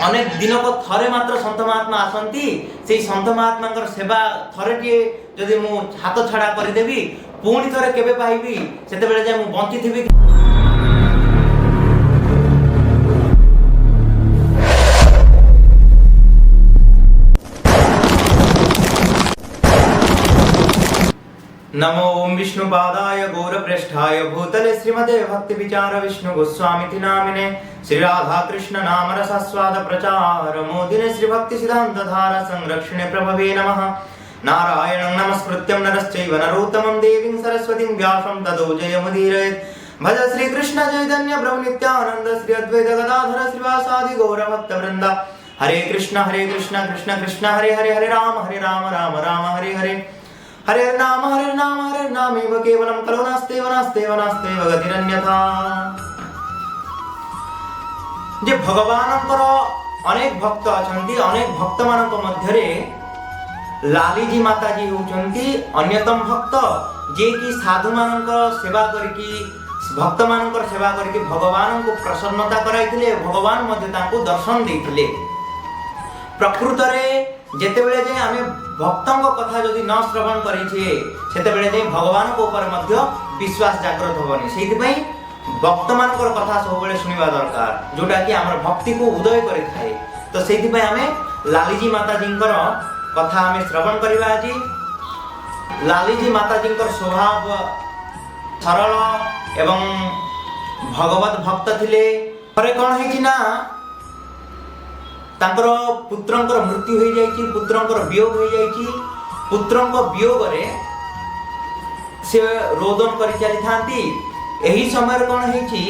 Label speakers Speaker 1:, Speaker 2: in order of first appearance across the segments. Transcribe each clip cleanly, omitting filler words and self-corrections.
Speaker 1: अनेक दिन को थरे मात्र संत महात्मा आसंती से संत महात्मा सेवा थरे टे जदि मु हाथ छाड़ा करदेवी पुणी थरे केबे पाइबी सेते बेले जे मु बंची थिबी। नमो ओम विष्णुपादाय गौरप्रेष्ठाय भूतले श्रीमते भक्ति विचार विष्णु गोस्वामी नामिने श्री राधा कृष्ण नाम रसास्वाद प्रचार मोदिने श्री भक्ति सिद्धांत धारा संरक्षणे प्रभवे नमः। नारायणं नमस्कृत्यं नरश्चैव नरोत्तमं देवीं सरस्वतीं व्यासं ततो जयमुदीरयेत्। भज श्री कृष्ण चैतन्य प्रभु नित्यानंद श्री अद्वैत गदाधर श्रीवासादि गौर भक्त वृंद। हरे कृष्ण कृष्ण कृष्ण हरे हरे हरे राम राम राम हरे हरे हरे नाम हरे नाम एव केवलम कलो नास्तेव गतिरन्यथा। जे भगवानंकर अनेक भक्त अछंती अनेक भक्त मानक मध्यरे लालीजी माताजी होउछंती अन्यतम भक्त जे कि साधु मानकर सेवा करके भक्त मानकर सेवा करके भगवान को प्रसन्नता कराइथिले भगवान मध्ये तांको दर्शन देइथिले। प्रकृत रे जेतेबेले जे आमे भक्तंग कथा जदि न श्रवण करिछे सेतेबेले जे भगवान को ऊपर मध्ये विश्वास जागृत होबनी। सेति पई भक्त मानकर कथा सब बेले सुनिबा दरकार जोटा कि हमर भक्ति को उदय करि थाए। तो सेति पई आमे लालीजी माताजींकर कथा आमे श्रवण करिबा। आज लालीजी माताजींकर स्वभाव सरल एवं भगवत भक्त थिले। थरे कोन हेछि ना तांकर पुत्रंकर मृत्यु हो जाइछि पुत्रंकर वियोग हो जाइछि। पुत्रंक वियोग रे से रोदन करि चली थांती। एही समय कोन हेछि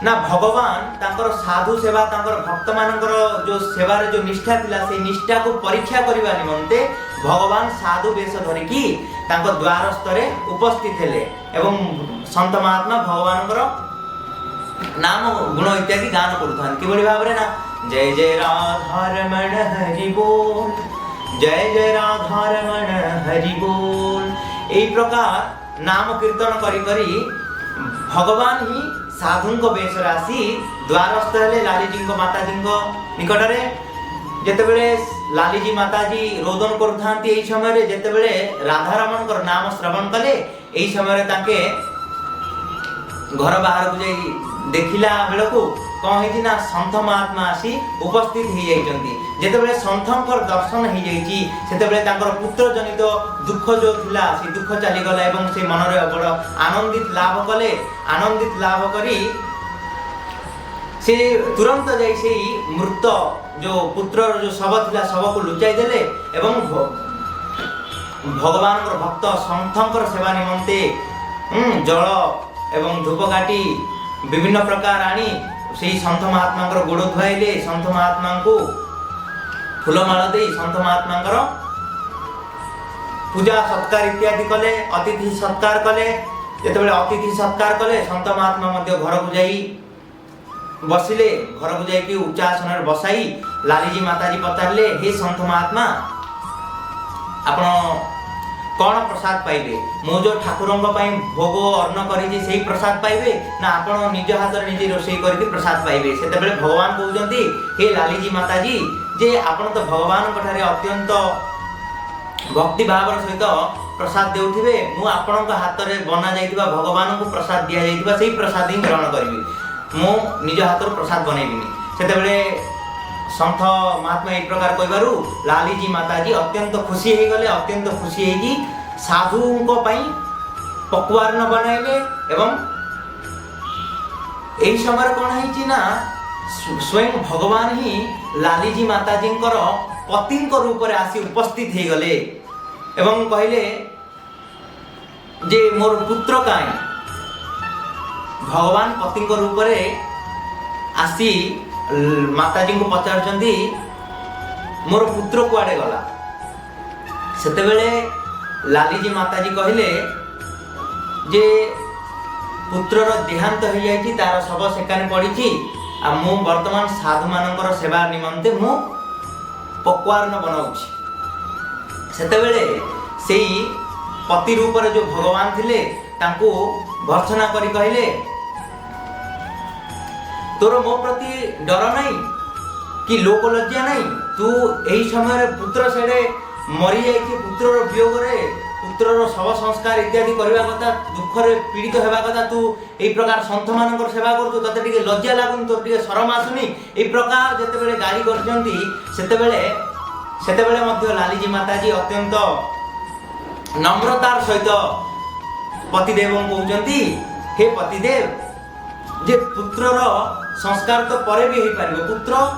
Speaker 1: ना भगवान तांकर साधु सेवा तांकर भक्त मानकर जो सेवा रे जो निष्ठा थिला से निष्ठा को परीक्षा करिवा निमंते भगवान साधु वेश धरि की तांको द्वार स्तरे उपस्थित हेले एवं संत महात्मा भगवानकर नाम गुण इत्यादि गान करुथान। किबळी भाबरे ना जय जय राधा रमण हरि बोल जय जय राधा रमण हरि बोल एई प्रकार नाम कीर्तन करी करी भगवान ही साधुन को बेश राशि द्वारस्थ हेले लालीजी को माताजी को निकट रे। जेतेबेले लालीजी माताजी रोदन करुथांती एई समय रे जेतेबेले राधा रमण को नाम श्रवण कले एई समय रे ताके घर बाहर को जाई देखिला बेलको कौन है ना संत महात्मा आसी उपस्थित हो जाइछंती। जेतेबेले संतंकर दर्शन हो जाइछि सेतेबेले तांकर पुत्र जनित दुख जो थिला से दुख चली गला एवं से मन रे बड़ आनंदित लाभ कले। आनंदित लाभ करी से तुरंत जाई से मृत जो पुत्र जो शव थिला शव को लुचाई देले एवं भगवान भक्त संतंकर सेवा निमंते जल एवं धूपकाठी विभिन्न प्रकार आनी से संत महात्मा गोड़ धुआइले। संत महात्मा को फूलमाला दे संत महात्मा पूजा सत्कार इत्यादि कले अतिथि सत्कार कले। जेतेबेले अतिथि सत्कार कले संत महात्मा मध्य घर को जाई बसिले। घर को जाई कि उच्च आसन रे बसाई लालीजी माताजी पचारले हे संत महात्मा आपण कौन प्रसाद पाइबे मो जो ठाकुरंग पई भोग अन्न करिछि सेही प्रसाद पाइबे ना आपण निज हाथ रे निजे रोषेई करके प्रसाद पाइबे। सेतेबेले भगवान कहउजंती हे लालीजी माताजी जे आपण तो भगवान कठारे अत्यंत भक्ति भाव सहित प्रसाद देउथिबे मु आपणक हाथ रे बना जाइतिबा भगवान को प्रसाद दिया जाइतिबा सेही प्रसाद ही ग्रहण करबी मु निज हाथ रो प्रसाद बनैबिनी। सेतेबेले संत महात्मा एक प्रकार कहबारु लालीजी माताजी अत्यंत खुशी हो गले। अत्यंत खुशी हेगी साधुओं को पई पकवान बनाइले एवं एही समय कोन हेछि ना स्वयं भगवान ही लालीजी माताजींकर पतिंक रूप रे आसी उपस्थित हे गले एवं कहले जे मोर पुत्र काई भगवान पतिंक रूप रे आसी माताजी को पचारचंदी मोर पुत्र कुआडे गला। सेतेबेले लालीजी माताजी कहले जे पुत्रर देहांत हो जाइछि तार सब सेकाने पड़िछि आ मु वर्तमान साधु मानकर सेवा निमंते मु पकवान बनाउछि। सेतेबेले सेही पति रूप रे जो भगवान थिले तांको भर्त्सना करी कहले तोर मो प्रति डर नहीं कि लोक लज्जा नहीं तू यही समय पुत्र से मरी जा पुत्रर वियोग पुत्रर शव संस्कार इत्यादि करवा कथा दुखरे पीड़ित होगा कथा तू यही प्रकार सन्थ मान सेवा कर तोते टे लज्जा लगुन तो टे शरम आसुनी यही प्रकार जिते गाड़ी कर लालीजी माताजी अत्यंत नम्रतार सहित पतिदेव कहते हे पतिदेव जे पुत्रर संस्कार तो परे भी हो पार पुत्र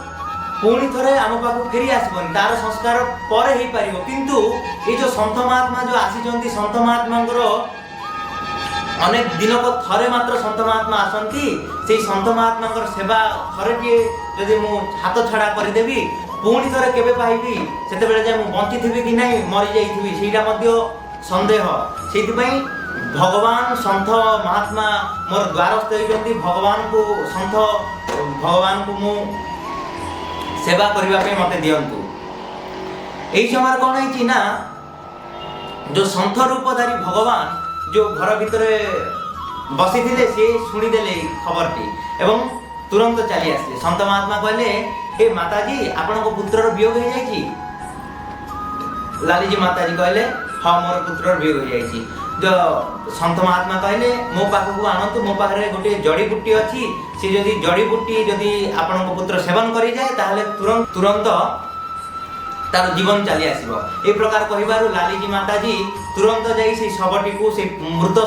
Speaker 1: पुणी थे आम पाक फेरी आसबन तार संस्कार पर हो पार किंतु ये जो सन्थ महात्मा जो आसी सन्थ महात्मा अनेक दिन को थरे मात्र सन्थ महात्मा आसती से सन्थ महात्मा सेवा थरे टे जदि मु हाथ छाड़ा करदेवी पुणी थे केवे पाइबी से बंची थी कि नहीं मरी जाइबी से सन्देह से भगवान सन्थ महात्मा मोर द्वारस्थ होती भगवान को सन्थ भगवान को मु सेवा करने मत दिंतु यही समय कौन है ना जो सन्थ रूपधारी भगवान जो घर भितर बसी थे सी शुणीदे खबरटी एवं तुरंत चली आसले सन्त महात्मा कहले हे माताजी आपण पुत्रर वियोग हो जाइए लालीजी माताजी कहले हाँ मोर पुत्रर वियोग हो जाइए जो सन्त महात्मा कहले मो पाखक आणतु मो पाखे गोटे जड़ीबूटी अच्छी सी जदि जड़ीबूटी जदि आपण पुत्र सेवन कर जाए ताहले तुरंत तार जीवन चली आसीबो ए प्रकार कहिबारु लालीजी माताजी तुरंत जाई से शवटी को से मृत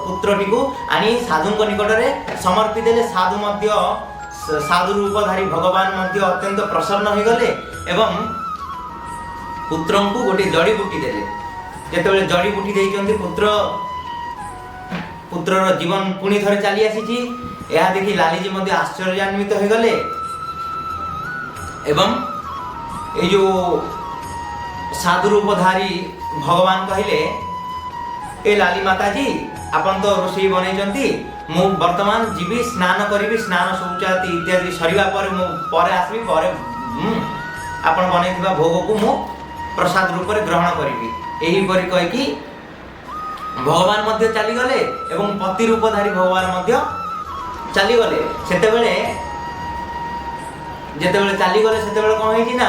Speaker 1: पुत्रटी को आनी साधु निकट में समर्पी देले साधु रूपधारी भगवान मध्य अत्यंत प्रसन्न हो गले एवं पुत्र को गोटे जड़ीबूटी देले जेतेबेले जड़ीबूटी देइचंती पुत्रर जीवन पुणी थरे चली आसीची यह देखि लालीजी मध्य आश्चर्यान्वित हो गले एवं ये जो साधु रूपधारी भगवान कहले ए लाली माताजी आपन तो रोषेई बनैचंती मु वर्तमान जीवी स्नान करी स्नान शौचादि इत्यादि सरिवा पर मु परे आसबी परे आपन बनैथिबा भोग को मु प्रसाद रूप में ग्रहण करी यही परि कहि कि भगवान मध्य चली गले एवं पति रूपधारी भगवान मध्य चली गले सेतेबेले जेतेबेले चली गले सेतेबेले कोन होई ना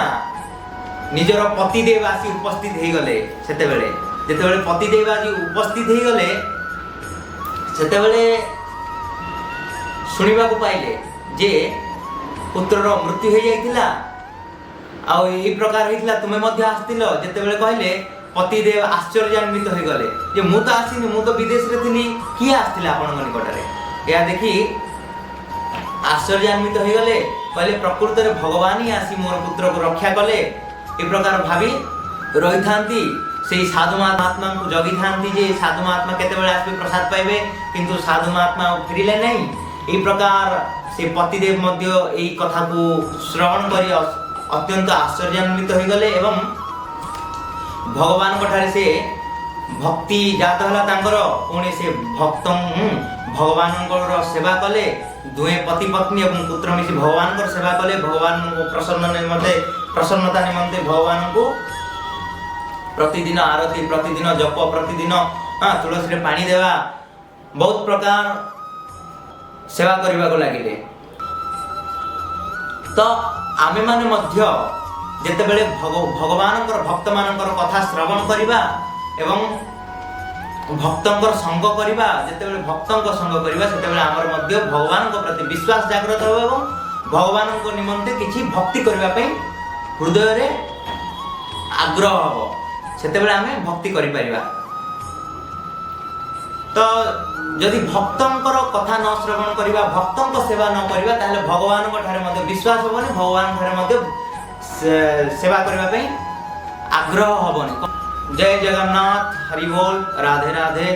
Speaker 1: निजर पतिदेव आसी उपस्थित हो गले सेतेबेले जेतेबेले पतिदेव आसी उपस्थित हो गले सेतेबेले सुनिबा को पाइले जे पुत्रर मृत्यु हो जाइतिला आ एही प्रकार होइतिला तुमे मध्य आस्तिलो जेतेबेले कहले पतिदेव आश्चर्यान्वित हो गले जे मु तो आसीनी मु तो विदेश रे थिनी किए आस्तिला आपण निकट रे या देखि आश्चर्यान्वित हो गले कहले प्रकृत रे भगवान ही आसी मोर पुत्र को रक्षा कले ए प्रकार भावी रही थांती से साधु महात्मा को जगी थांती जे साधु महात्मा केते बेले आसबे प्रसाद पाइबे किंतु साधु महात्मा फिरिले नहीं ए प्रकार से पतिदेव मध्य एई कथा को श्रवण करी अत्यंत आश्चर्यान्वित हो गले एवं भगवान ठारे से भक्ति जात हला तांकर पुणी से भक्त भगवान सेवा कले दुहे पति पत्नी एवं पुत्र मिसी भगवान सेवा कले भगवान को प्रसन्नता निमंते भगवान को प्रतिदिन आरती प्रतिदिन जप प्रतिदिन तुलसी रे पानी देवा बहुत प्रकार सेवा करबा को लागिले तो आमे माने मध्य जेतेबेले भगवान भक्त मानकर कथा श्रवण करिबा एवं भक्तंकर संग करिबा जेतेबेले भक्तंक संग करिबा सेतेबेले हमर मध्य भगवान को प्रति विश्वास जागृत हो एवं भगवान को निमंते किछि भक्ति करबा पई हृदय रे आग्रह हो सेतेबेले हमें भक्ति करि परिबा तो यदि भक्तंकर कथा न श्रवण करिबा भक्तंक सेवा न करिबा ताले भगवान को ठारे मध्य विश्वास होबनी भगवान ठारे मध्य सेवा करबा पई आग्रह होबनी। जय जगन्नाथ, हरि बोल, राधे राधे।